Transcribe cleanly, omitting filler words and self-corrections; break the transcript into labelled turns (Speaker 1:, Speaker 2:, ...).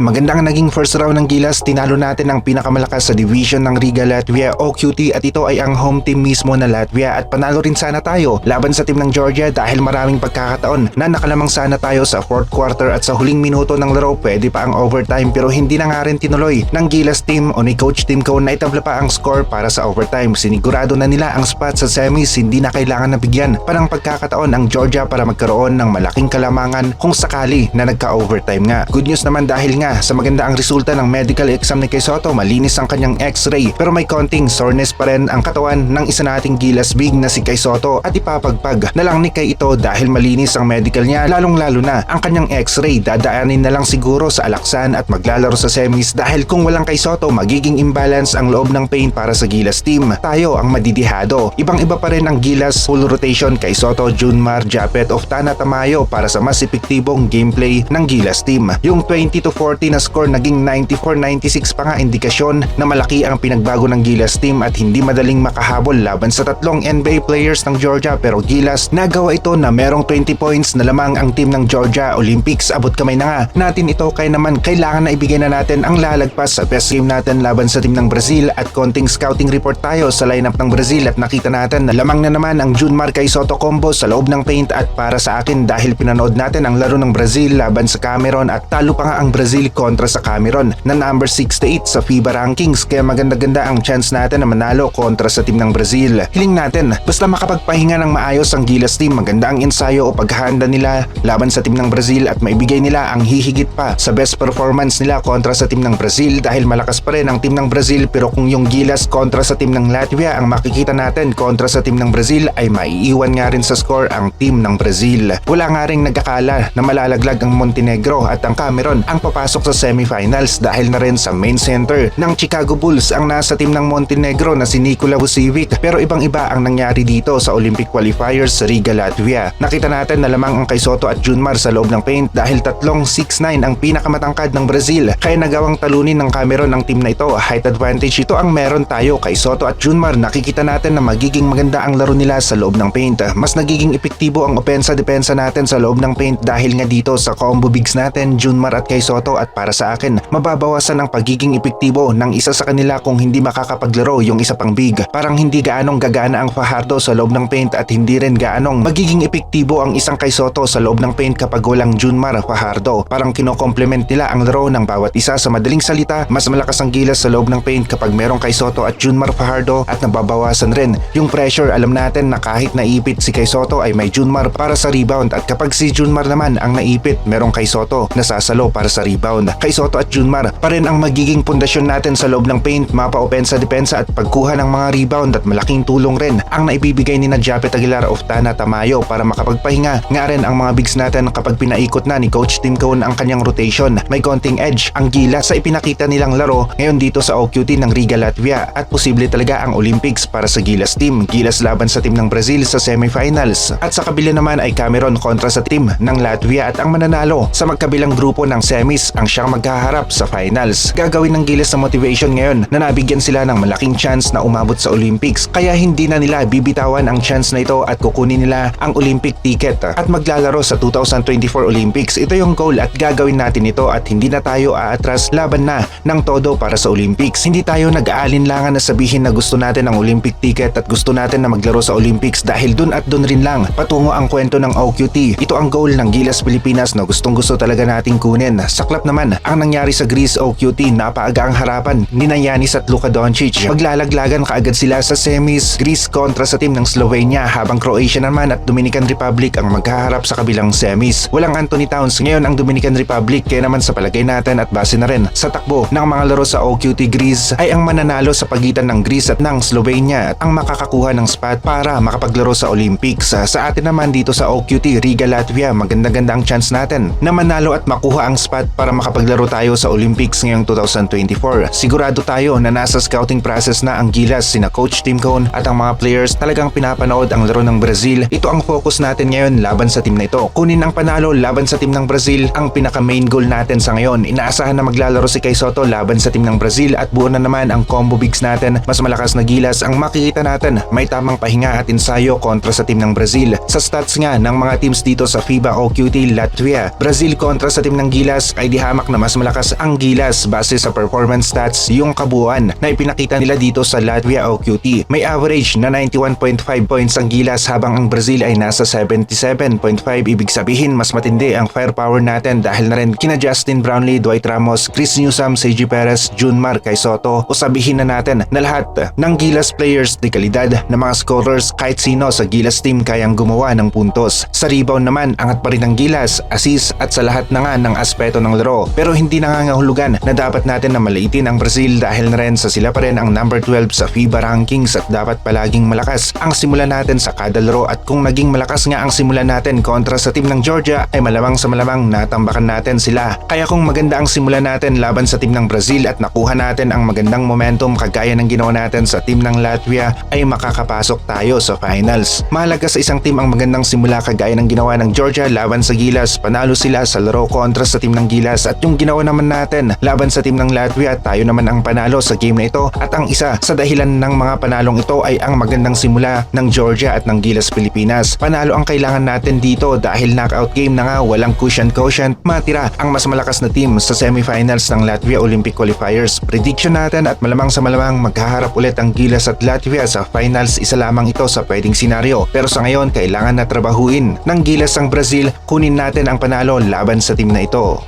Speaker 1: Magandang naging first round ng Gilas, tinalo natin ang pinakamalakas sa division ng Riga Latvia OQT at ito ay ang home team mismo na Latvia at panalo rin sana tayo laban sa team ng Georgia dahil maraming pagkakataon na nakalamang sana tayo sa fourth quarter at sa huling minuto ng laro pwede pa ang overtime pero hindi na nga rin tinuloy ng Gilas team o ni Coach Tim Cone na itabla pa ang score para sa overtime. Sinigurado na nila ang spot sa semis, hindi na kailangan na bigyan pa ng pagkakataon ang Georgia para magkaroon ng malaking kalamangan kung sakali na nagka-overtime nga. Good news naman dahil nga sa maganda ang resulta ng medical exam ni Kay Sotto, malinis ang kanyang x-ray pero may konting soreness pa rin ang katawan ng isa nating Gilas big na si Kay Sotto at ipapagpag na lang ni Kay ito dahil malinis ang medical niya, lalong-lalo na ang kanyang x-ray. Dadaanin na lang siguro sa Alaksan at maglalaro sa semis dahil kung walang Kay Sotto magiging imbalance ang loob ng paint para sa Gilas team. Tayo ang madidihado. Ibang-iba pa rin ang Gilas full rotation, Kay Sotto, Junmar, Japet, Oftana, Tamayo para sa mas epektibong gameplay ng Gilas team. Yung 20-40 na score naging 94-96 pa nga, indikasyon na malaki ang pinagbago ng Gilas team at hindi madaling makahabol laban sa tatlong NBA players ng Georgia pero Gilas nagawa ito na merong 20 points na lamang ang team ng Georgia. Olympics, abot kamay na nga natin ito kaya naman kailangan na ibigay na natin ang lalagpas sa best game natin laban sa team ng Brazil at konting scouting report tayo sa lineup ng Brazil at nakita natin na lamang na naman ang Junmar Kay Sotto combo sa loob ng paint at para sa akin dahil pinanood natin ang laro ng Brazil laban sa Cameron at talo pa nga ang Brazil kontra sa Cameron na number 68 sa FIBA rankings kaya maganda-ganda ang chance natin na manalo kontra sa team ng Brazil. Hiling natin basta makapagpahinga ng maayos ang Gilas team, maganda ang ensayo o paghahanda nila laban sa team ng Brazil at maibigay nila ang hihigit pa sa best performance nila kontra sa team ng Brazil dahil malakas pa rin ang team ng Brazil pero kung yung Gilas kontra sa team ng Latvia ang makikita natin kontra sa team ng Brazil ay maiiwan nga rin sa score ang team ng Brazil. Wala nga rin nagkakala na malalaglag ang Montenegro at ang Cameron ang papasok sa semifinals dahil na rin sa main center ng Chicago Bulls ang nasa team ng Montenegro na si Nikola Vucevic pero ibang-iba ang nangyari dito sa Olympic qualifiers sa Riga, Latvia. Nakita natin na lamang ang Kay Sotto at Junmar sa loob ng paint dahil tatlong 6'9 ang pinakamatangkad ng Brazil kaya nagawang talunin ng Cameron ang team na ito. Height advantage ito ang meron tayo. Kay Sotto at Junmar, nakikita natin na magiging maganda ang laro nila sa loob ng paint. Mas nagiging epektibo ang opensa-depensa natin sa loob ng paint dahil nga dito sa combo bigs natin, Junmar at Kay Sotto at para sa akin, mababawasan ang pagiging epektibo ng isa sa kanila kung hindi makakapaglaro yung isa pang big. Parang hindi gaanong gagana ang Fajardo sa loob ng paint at hindi rin gaanong magiging epektibo ang isang Kay Sotto sa loob ng paint kapag walang Junmar Fajardo. Parang kino-complement nila ang laro ng bawat isa. Sa madaling salita, mas malakas ang Gilas sa loob ng paint kapag merong Kay Sotto at Junmar Fajardo at nababawasan rin yung pressure. Alam natin na kahit naipit si Kay Sotto ay may Junmar para sa rebound at kapag si Junmar naman ang naipit, merong Kay Sotto na sasalo para sa rebound. Kay Sotto at Junmar pa rin ang magiging pundasyon natin sa loob ng paint, mapa-opensa-depensa at pagkuha ng mga rebound at malaking tulong rin ang naibibigay ni Japet Aguilar, Oftana, Tamayo para makapagpahinga nga rin ang mga bigs natin kapag pinaikot na ni Coach Tim Cone ang kanyang rotation. May konting edge ang Gilas sa ipinakita nilang laro ngayon dito sa OQT ng Riga, Latvia at posible talaga ang Olympics para sa Gilas team. Gilas laban sa team ng Brazil sa semifinals at sa kabila naman ay Cameron kontra sa team ng Latvia at ang mananalo sa magkabilang grupo ng semis ang siyang magkaharap sa finals. Gagawin ng Gilas sa motivation ngayon na nabigyan sila ng malaking chance na umabot sa Olympics kaya hindi na nila bibitawan ang chance na ito at kukunin nila ang Olympic ticket at maglalaro sa 2024 Olympics. Ito yung goal at gagawin natin ito at hindi na tayo aatras, laban na ng todo para sa Olympics. Hindi tayo nag-aalinlangan na sabihin na gusto natin ang Olympic ticket at gusto natin na maglaro sa Olympics dahil dun at dun rin lang patungo ang kwento ng OQT. Ito ang goal ng Gilas Pilipinas na gustong-gusto talaga nating kunin. Sa club naman, ang nangyari sa Greece OQT, napaaga ang harapan ni Giannis at Luka Doncic. Maglalaglagan kaagad sila sa semis, Greece kontra sa team ng Slovenia habang Croatia naman at Dominican Republic ang maghaharap sa kabilang semis. Walang Anthony Towns ngayon ang Dominican Republic kaya naman sa palagay natin at base na rin sa takbo ng mga laro sa OQT Greece ay ang mananalo sa pagitan ng Greece at ng Slovenia at ang makakakuha ng spot para makapaglaro sa Olympics. Sa atin naman dito sa OQT Riga, Latvia, maganda-ganda ang chance natin na manalo at makuha ang spot para makapaglaro tayo sa Olympics ngayong 2024. Sigurado tayo na nasa scouting process na ang Gilas, sina Coach Tim Cone at ang mga players talagang pinapanood ang laro ng Brazil. Ito ang focus natin ngayon laban sa team na ito. Kunin ang panalo laban sa team ng Brazil ang pinaka main goal natin sa ngayon. Inaasahan na maglalaro si Kay Sotto laban sa team ng Brazil at buo na naman ang combo bigs natin. Mas malakas na Gilas ang makikita natin. May tamang pahinga at ensayo kontra sa team ng Brazil. Sa stats nga ng mga teams dito sa FIBA OQT Latvia, Brazil kontra sa team ng Gilas ay di hamak na mas malakas ang Gilas base sa performance stats yung kabuuan na ipinakita nila dito sa Latvia OQT. May average na 91.5 points ang Gilas habang ang Brazil ay nasa 77.5. Ibig sabihin mas matindi ang firepower natin dahil na rin kina Justin Brownlee, Dwight Ramos, Chris Newsome, Seiji Perez, Junmar, Kai Soto o sabihin na natin na lahat ng Gilas players de kalidad na mga scorers kahit sino sa Gilas team kayang gumawa ng puntos. Sa rebound naman, angat pa rin ang Gilas, assist at sa lahat na nga ng aspeto ng laro. Pero hindi nangangahulugan na dapat natin na maliitin ang Brazil dahil na rin sa sila pa rin ang number 12 sa FIBA rankings at dapat palaging malakas ang simula natin sa kada laro at kung naging malakas nga ang simula natin kontra sa team ng Georgia ay malamang sa malamang natambakan natin sila. Kaya kung maganda ang simula natin laban sa team ng Brazil at nakuha natin ang magandang momentum kagaya ng ginawa natin sa team ng Latvia ay makakapasok tayo sa finals. Mahalaga sa isang team ang magandang simula kagaya ng ginawa ng Georgia laban sa Gilas. Panalo sila sa laro kontra sa team ng Gilas at yung ginawa naman natin laban sa team ng Latvia, tayo naman ang panalo sa game na ito at ang isa sa dahilan ng mga panalong ito ay ang magandang simula ng Georgia at ng Gilas Pilipinas. Panalo ang kailangan natin dito dahil knockout game na nga, walang cushion quotient, matira ang mas malakas na team sa semifinals ng Latvia Olympic Qualifiers. Prediction natin at malamang sa malamang maghaharap ulit ang Gilas at Latvia sa finals. Isa lamang ito sa pwedeng senaryo pero sa ngayon kailangan na trabahuin ng Gilas ang Brazil, kunin natin ang panalo laban sa team na ito.